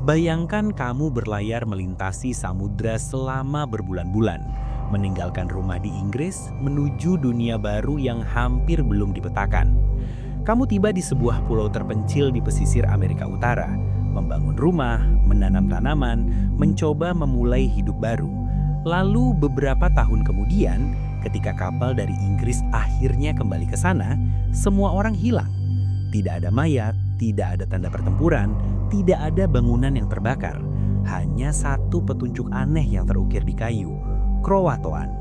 Bayangkan kamu berlayar melintasi samudra selama berbulan-bulan, meninggalkan rumah di Inggris menuju dunia baru yang hampir belum dipetakan. Kamu tiba di sebuah pulau terpencil di pesisir Amerika Utara, membangun rumah, menanam tanaman, mencoba memulai hidup baru. Lalu beberapa tahun kemudian, ketika kapal dari Inggris akhirnya kembali ke sana, semua orang hilang. Tidak ada mayat, tidak ada tanda pertempuran, tidak ada bangunan yang terbakar. Hanya satu petunjuk aneh yang terukir di kayu, Croatoan.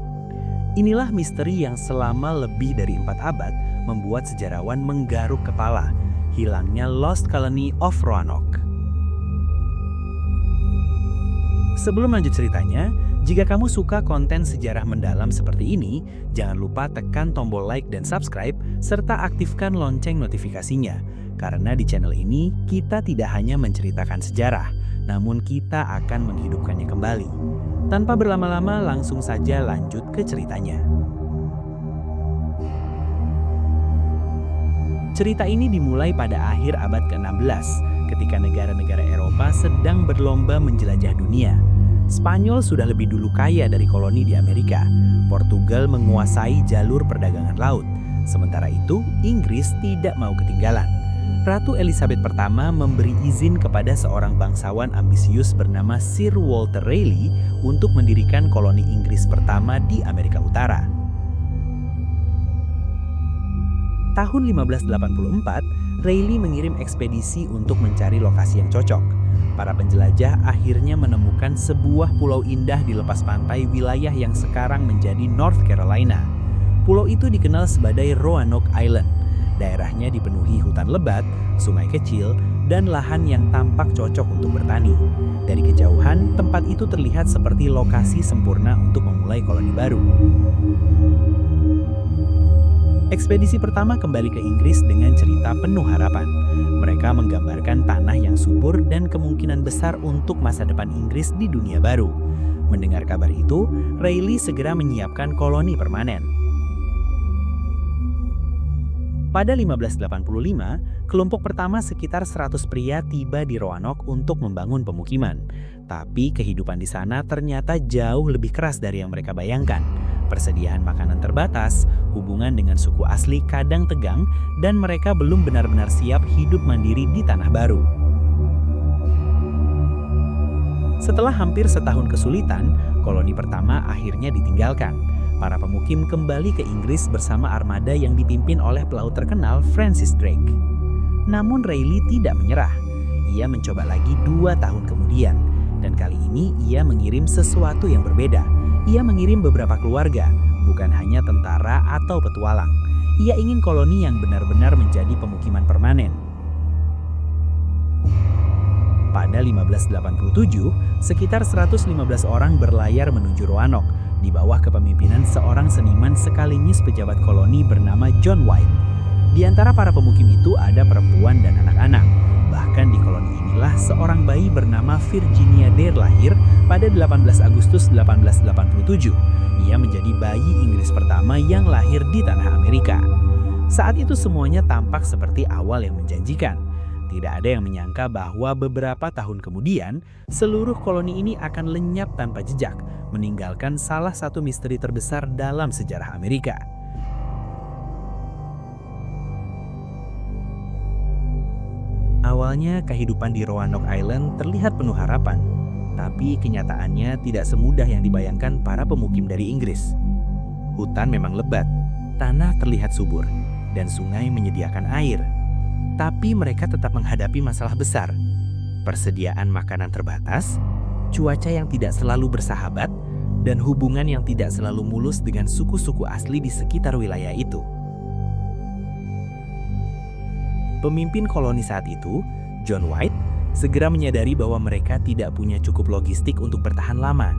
Inilah misteri yang selama lebih dari 4 abad membuat sejarawan menggaruk kepala. Hilangnya Lost Colony of Roanoke. Sebelum lanjut ceritanya, jika kamu suka konten sejarah mendalam seperti ini, jangan lupa tekan tombol like dan subscribe, serta aktifkan lonceng notifikasinya. Karena di channel ini, kita tidak hanya menceritakan sejarah, namun kita akan menghidupkannya kembali. Tanpa berlama-lama, langsung saja lanjut ke ceritanya. Cerita ini dimulai pada akhir abad ke-16, ketika negara-negara Eropa sedang berlomba menjelajah dunia. Spanyol sudah lebih dulu kaya dari koloni di Amerika. Portugal menguasai jalur perdagangan laut. Sementara itu, Inggris tidak mau ketinggalan. Ratu Elizabeth pertama memberi izin kepada seorang bangsawan ambisius bernama Sir Walter Raleigh untuk mendirikan koloni Inggris pertama di Amerika Utara. Tahun 1584, Raleigh mengirim ekspedisi untuk mencari lokasi yang cocok. Para penjelajah akhirnya menemukan sebuah pulau indah di lepas pantai wilayah yang sekarang menjadi North Carolina. Pulau itu dikenal sebagai Roanoke Island. Daerahnya dipenuhi hutan lebat, sungai kecil, dan lahan yang tampak cocok untuk bertani. Dari kejauhan, tempat itu terlihat seperti lokasi sempurna untuk memulai koloni baru. Ekspedisi pertama kembali ke Inggris dengan cerita penuh harapan. Mereka menggambarkan tanah yang subur dan kemungkinan besar untuk masa depan Inggris di dunia baru. Mendengar kabar itu, Raleigh segera menyiapkan koloni permanen. Pada 1585, kelompok pertama sekitar 100 pria tiba di Roanoke untuk membangun pemukiman. Tapi kehidupan di sana ternyata jauh lebih keras dari yang mereka bayangkan. Persediaan makanan terbatas, hubungan dengan suku asli kadang tegang, dan mereka belum benar-benar siap hidup mandiri di tanah baru. Setelah hampir setahun kesulitan, koloni pertama akhirnya ditinggalkan. Para pemukim kembali ke Inggris bersama armada yang dipimpin oleh pelaut terkenal Francis Drake. Namun Raleigh tidak menyerah. Ia mencoba lagi 2 tahun kemudian. Dan kali ini ia mengirim sesuatu yang berbeda. Ia mengirim beberapa keluarga, bukan hanya tentara atau petualang. Ia ingin koloni yang benar-benar menjadi pemukiman permanen. Pada 1587, sekitar 115 orang berlayar menuju Roanoke di bawah kepemimpinan seorang seniman sekaligus pejabat koloni bernama John White. Di antara para pemukim itu ada perempuan dan anak-anak. Bahkan di koloni inilah seorang bayi bernama Virginia Dare lahir pada 18 Agustus 1887. Ia menjadi bayi Inggris pertama yang lahir di tanah Amerika. Saat itu semuanya tampak seperti awal yang menjanjikan. Tidak ada yang menyangka bahwa beberapa tahun kemudian, seluruh koloni ini akan lenyap tanpa jejak, meninggalkan salah satu misteri terbesar dalam sejarah Amerika. Awalnya, kehidupan di Roanoke Island terlihat penuh harapan, tapi kenyataannya tidak semudah yang dibayangkan para pemukim dari Inggris. Hutan memang lebat, tanah terlihat subur, dan sungai menyediakan air. Tapi mereka tetap menghadapi masalah besar. Persediaan makanan terbatas, cuaca yang tidak selalu bersahabat, dan hubungan yang tidak selalu mulus dengan suku-suku asli di sekitar wilayah itu. Pemimpin koloni saat itu, John White, segera menyadari bahwa mereka tidak punya cukup logistik untuk bertahan lama.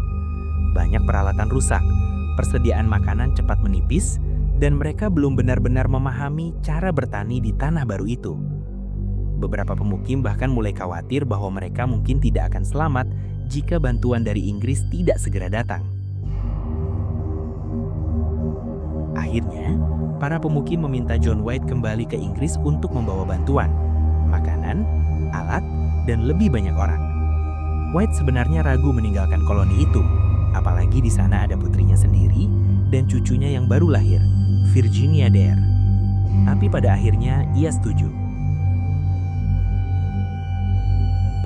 Banyak peralatan rusak, persediaan makanan cepat menipis, dan mereka belum benar-benar memahami cara bertani di tanah baru itu. Beberapa pemukim bahkan mulai khawatir bahwa mereka mungkin tidak akan selamat jika bantuan dari Inggris tidak segera datang. Akhirnya, para pemukim meminta John White kembali ke Inggris untuk membawa bantuan, makanan, alat, dan lebih banyak orang. White sebenarnya ragu meninggalkan koloni itu, apalagi di sana ada putrinya sendiri dan cucunya yang baru lahir, Virginia Dare. Tapi pada akhirnya ia setuju.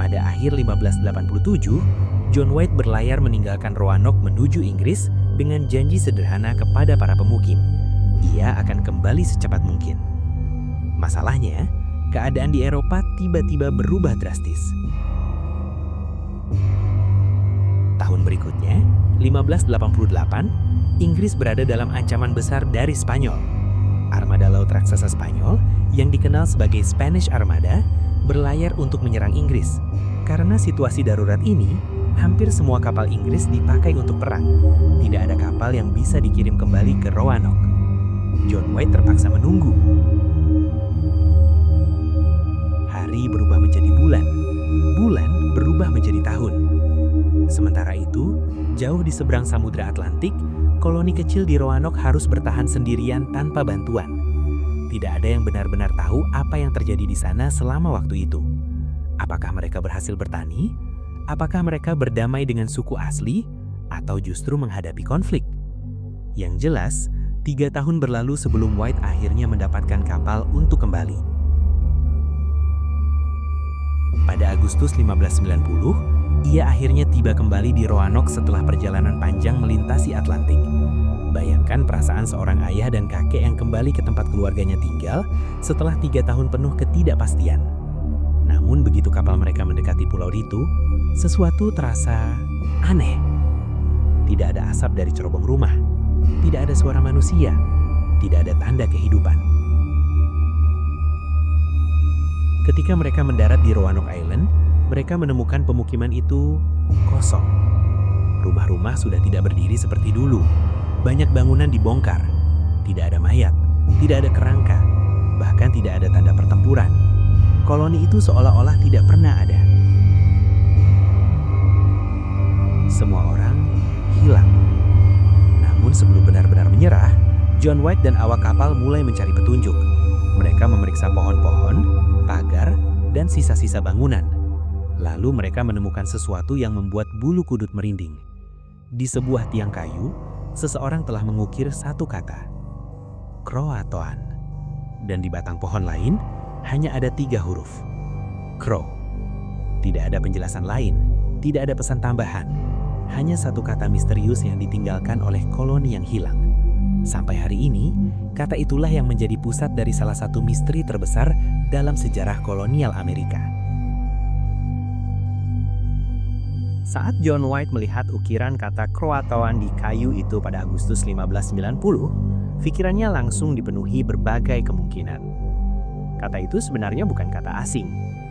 Pada akhir 1587, John White berlayar meninggalkan Roanoke menuju Inggris dengan janji sederhana kepada para pemukim. Ia akan kembali secepat mungkin. Masalahnya, keadaan di Eropa tiba-tiba berubah drastis. Tahun berikutnya, 1588, Inggris berada dalam ancaman besar dari Spanyol. Armada laut raksasa Spanyol, yang dikenal sebagai Spanish Armada, berlayar untuk menyerang Inggris. Karena situasi darurat ini, hampir semua kapal Inggris dipakai untuk perang. Tidak ada kapal yang bisa dikirim kembali ke Roanoke. John White terpaksa menunggu. Hari berubah menjadi bulan, bulan berubah menjadi tahun. Sementara itu, jauh di seberang Samudra Atlantik, koloni kecil di Roanoke harus bertahan sendirian tanpa bantuan. Tidak ada yang benar-benar tahu apa yang terjadi di sana selama waktu itu. Apakah mereka berhasil bertani? Apakah mereka berdamai dengan suku asli? Atau justru menghadapi konflik? Yang jelas, 3 tahun berlalu sebelum White akhirnya mendapatkan kapal untuk kembali. Pada Agustus 1590, ia akhirnya tiba kembali di Roanoke setelah perjalanan panjang melintasi Atlantik. Bayangkan perasaan seorang ayah dan kakek yang kembali ke tempat keluarganya tinggal setelah 3 tahun penuh ketidakpastian. Namun begitu kapal mereka mendekati pulau itu, sesuatu terasa aneh. Tidak ada asap dari cerobong rumah, tidak ada suara manusia, tidak ada tanda kehidupan. Ketika mereka mendarat di Roanoke Island, mereka menemukan pemukiman itu kosong. Rumah-rumah sudah tidak berdiri seperti dulu. Banyak bangunan dibongkar. Tidak ada mayat, tidak ada kerangka, bahkan tidak ada tanda pertempuran. Koloni itu seolah-olah tidak pernah ada. Semua orang hilang. Namun sebelum benar-benar menyerah, John White dan awak kapal mulai mencari petunjuk. Mereka memeriksa pohon-pohon, pagar, dan sisa-sisa bangunan. Lalu mereka menemukan sesuatu yang membuat bulu kudut merinding. Di sebuah tiang kayu, seseorang telah mengukir satu kata, Croatoan. Dan di batang pohon lain, hanya ada 3 huruf, Crow. Tidak ada penjelasan lain, tidak ada pesan tambahan. Hanya satu kata misterius yang ditinggalkan oleh koloni yang hilang. Sampai hari ini, kata itulah yang menjadi pusat dari salah satu misteri terbesar dalam sejarah kolonial Amerika. Saat John White melihat ukiran kata Croatoan di kayu itu pada Agustus 1590, pikirannya langsung dipenuhi berbagai kemungkinan. Kata itu sebenarnya bukan kata asing.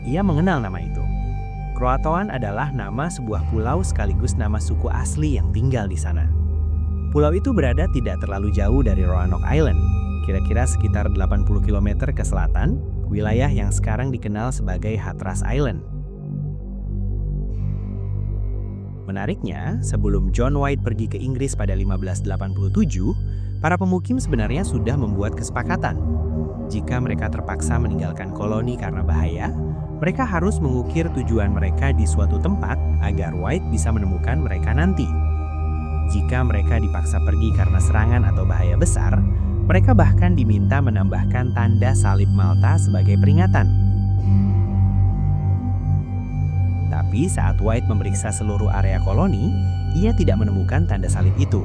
Ia mengenal nama itu. Croatoan adalah nama sebuah pulau sekaligus nama suku asli yang tinggal di sana. Pulau itu berada tidak terlalu jauh dari Roanoke Island, kira-kira sekitar 80 km ke selatan, wilayah yang sekarang dikenal sebagai Hatteras Island. Menariknya, sebelum John White pergi ke Inggris pada 1587, para pemukim sebenarnya sudah membuat kesepakatan. Jika mereka terpaksa meninggalkan koloni karena bahaya, mereka harus mengukir tujuan mereka di suatu tempat agar White bisa menemukan mereka nanti. Jika mereka dipaksa pergi karena serangan atau bahaya besar, mereka bahkan diminta menambahkan tanda salib Malta sebagai peringatan. Tapi saat White memeriksa seluruh area koloni, ia tidak menemukan tanda salib itu.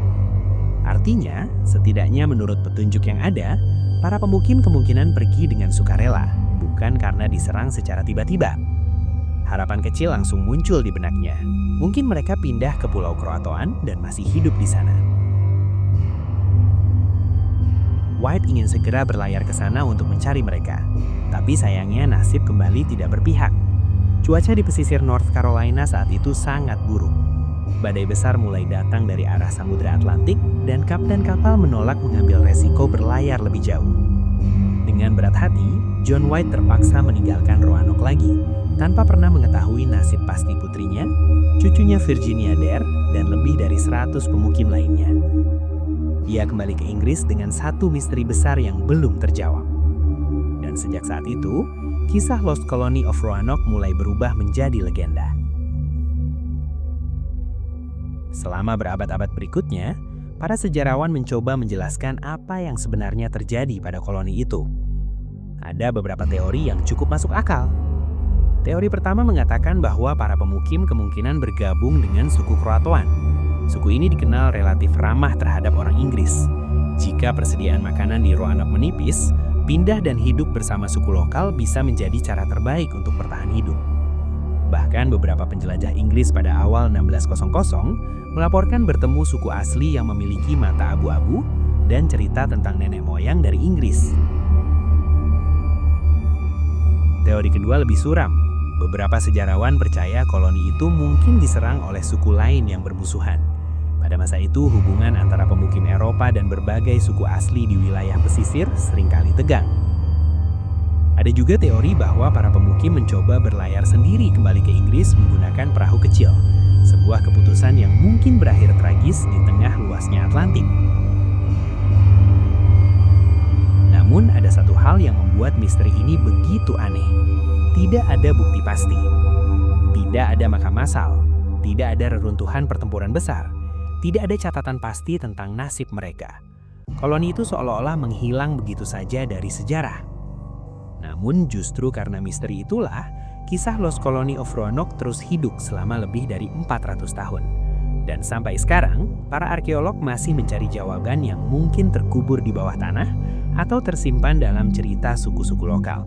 Artinya, setidaknya menurut petunjuk yang ada, para pemukim kemungkinan pergi dengan sukarela, bukan karena diserang secara tiba-tiba. Harapan kecil langsung muncul di benaknya. Mungkin mereka pindah ke Pulau Croatoan dan masih hidup di sana. White ingin segera berlayar ke sana untuk mencari mereka. Tapi sayangnya nasib kembali tidak berpihak. Cuaca di pesisir North Carolina saat itu sangat buruk. Badai besar mulai datang dari arah Samudra Atlantik dan kapten kapal menolak mengambil resiko berlayar lebih jauh. Dengan berat hati, John White terpaksa meninggalkan Roanoke lagi, tanpa pernah mengetahui nasib pasti putrinya, cucunya Virginia Dare, dan lebih dari 100 pemukim lainnya. Ia kembali ke Inggris dengan satu misteri besar yang belum terjawab. Dan sejak saat itu, kisah Lost Colony of Roanoke mulai berubah menjadi legenda. Selama berabad-abad berikutnya, para sejarawan mencoba menjelaskan apa yang sebenarnya terjadi pada koloni itu. Ada beberapa teori yang cukup masuk akal. Teori pertama mengatakan bahwa para pemukim kemungkinan bergabung dengan suku Kroatoan. Suku ini dikenal relatif ramah terhadap orang Inggris. Jika persediaan makanan di Roanoke menipis, pindah dan hidup bersama suku lokal bisa menjadi cara terbaik untuk bertahan hidup. Bahkan beberapa penjelajah Inggris pada awal 1600 melaporkan bertemu suku asli yang memiliki mata abu-abu dan cerita tentang nenek moyang dari Inggris. Teori kedua lebih suram. Beberapa sejarawan percaya koloni itu mungkin diserang oleh suku lain yang bermusuhan. Pada masa itu, hubungan antara pemukim Eropa dan berbagai suku asli di wilayah pesisir seringkali tegang. Ada juga teori bahwa para pemukim mencoba berlayar sendiri kembali ke Inggris menggunakan perahu kecil, sebuah keputusan yang mungkin berakhir tragis di tengah luasnya Atlantik. Namun ada satu hal yang membuat misteri ini begitu aneh. Tidak ada bukti pasti. Tidak ada makam massal. Tidak ada reruntuhan pertempuran besar. Tidak ada catatan pasti tentang nasib mereka. Koloni itu seolah-olah menghilang begitu saja dari sejarah. Namun justru karena misteri itulah, kisah Lost Colony of Roanoke terus hidup selama lebih dari 400 tahun. Dan sampai sekarang, para arkeolog masih mencari jawaban yang mungkin terkubur di bawah tanah atau tersimpan dalam cerita suku-suku lokal.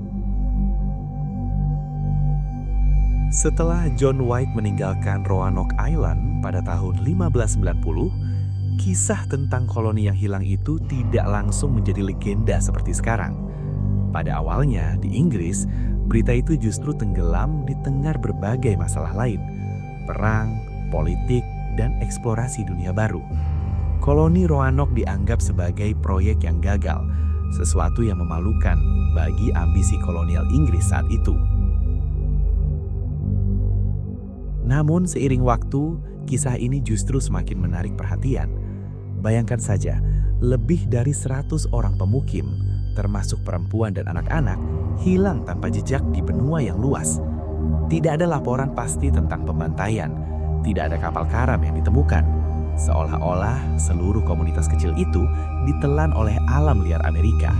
Setelah John White meninggalkan Roanoke Island pada tahun 1590, kisah tentang koloni yang hilang itu tidak langsung menjadi legenda seperti sekarang. Pada awalnya, di Inggris, berita itu justru tenggelam di tengah berbagai masalah lain. Perang, politik, dan eksplorasi dunia baru. Koloni Roanoke dianggap sebagai proyek yang gagal, sesuatu yang memalukan bagi ambisi kolonial Inggris saat itu. Namun seiring waktu, kisah ini justru semakin menarik perhatian. Bayangkan saja, lebih dari 100 orang pemukim, termasuk perempuan dan anak-anak, hilang tanpa jejak di benua yang luas. Tidak ada laporan pasti tentang pembantaian, tidak ada kapal karam yang ditemukan. Seolah-olah seluruh komunitas kecil itu ditelan oleh alam liar Amerika.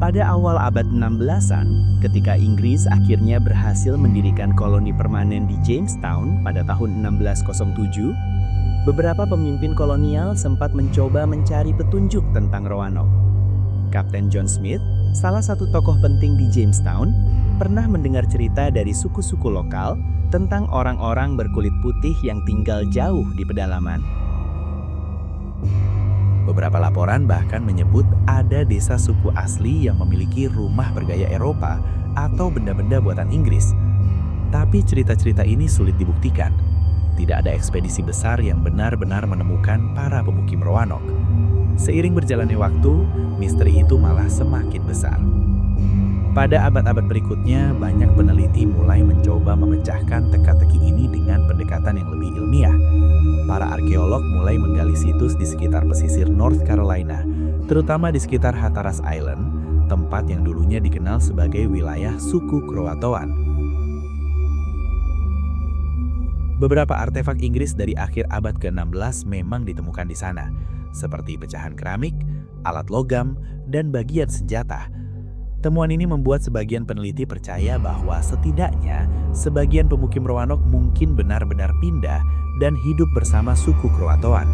Pada awal abad 16-an, ketika Inggris akhirnya berhasil mendirikan koloni permanen di Jamestown pada tahun 1607, beberapa pemimpin kolonial sempat mencoba mencari petunjuk tentang Roanoke. Kapten John Smith, salah satu tokoh penting di Jamestown, pernah mendengar cerita dari suku-suku lokal tentang orang-orang berkulit putih yang tinggal jauh di pedalaman. Beberapa laporan bahkan menyebut ada desa suku asli yang memiliki rumah bergaya Eropa atau benda-benda buatan Inggris. Tapi cerita-cerita ini sulit dibuktikan. Tidak ada ekspedisi besar yang benar-benar menemukan para pemukim Roanoke. Seiring berjalannya waktu, misteri itu malah semakin besar. Pada abad-abad berikutnya, banyak peneliti mulai mencoba memecahkan teka-teki ini dengan pendekatan yang lebih ilmiah. Para arkeolog mulai menggali situs di sekitar pesisir North Carolina, terutama di sekitar Hatteras Island, tempat yang dulunya dikenal sebagai wilayah suku Kroatoan. Beberapa artefak Inggris dari akhir abad ke-16 memang ditemukan di sana, seperti pecahan keramik, alat logam, dan bagian senjata. Temuan ini membuat sebagian peneliti percaya bahwa setidaknya sebagian pemukim Roanoke mungkin benar-benar pindah dan hidup bersama suku Kroatoan.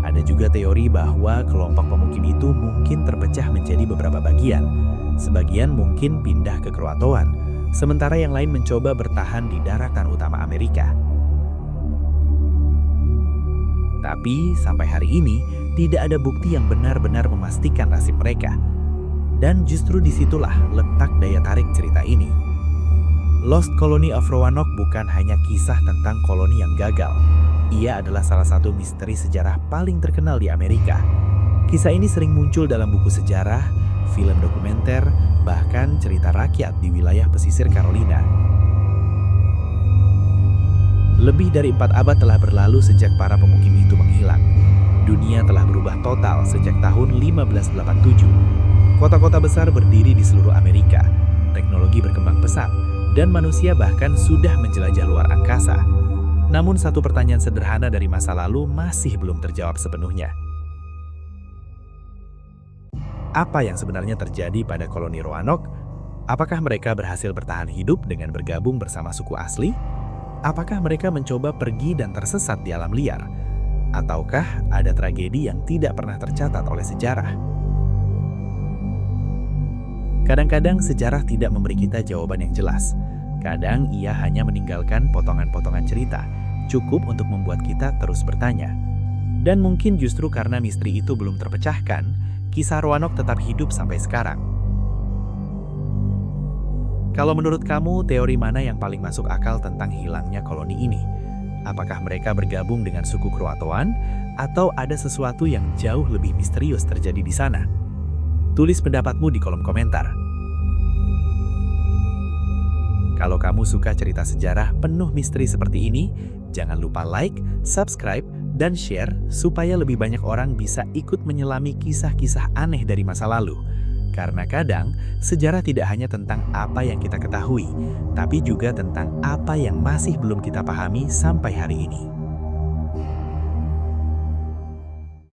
Ada juga teori bahwa kelompok pemukim itu mungkin terpecah menjadi beberapa bagian. Sebagian mungkin pindah ke Kroatoan, sementara yang lain mencoba bertahan di daratan utama Amerika. Tapi sampai hari ini tidak ada bukti yang benar-benar memastikan nasib mereka. Dan justru disitulah letak daya tarik cerita ini. Lost Colony of Roanoke bukan hanya kisah tentang koloni yang gagal. Ia adalah salah satu misteri sejarah paling terkenal di Amerika. Kisah ini sering muncul dalam buku sejarah, film dokumenter, bahkan cerita rakyat di wilayah pesisir Carolina. Lebih dari 4 abad telah berlalu sejak para pemukim itu menghilang. Dunia telah berubah total sejak tahun 1587. Kota-kota besar berdiri di seluruh Amerika, teknologi berkembang pesat, dan manusia bahkan sudah menjelajah luar angkasa. Namun satu pertanyaan sederhana dari masa lalu masih belum terjawab sepenuhnya. Apa yang sebenarnya terjadi pada koloni Roanoke? Apakah mereka berhasil bertahan hidup dengan bergabung bersama suku asli? Apakah mereka mencoba pergi dan tersesat di alam liar? Ataukah ada tragedi yang tidak pernah tercatat oleh sejarah? Kadang-kadang sejarah tidak memberi kita jawaban yang jelas. Kadang ia hanya meninggalkan potongan-potongan cerita, cukup untuk membuat kita terus bertanya. Dan mungkin justru karena misteri itu belum terpecahkan, kisah Roanoke tetap hidup sampai sekarang. Kalau menurut kamu, teori mana yang paling masuk akal tentang hilangnya koloni ini? Apakah mereka bergabung dengan suku Kroatoan, atau ada sesuatu yang jauh lebih misterius terjadi di sana? Tulis pendapatmu di kolom komentar. Kalau kamu suka cerita sejarah penuh misteri seperti ini, jangan lupa like, subscribe, dan share supaya lebih banyak orang bisa ikut menyelami kisah-kisah aneh dari masa lalu. Karena kadang, sejarah tidak hanya tentang apa yang kita ketahui, tapi juga tentang apa yang masih belum kita pahami sampai hari ini.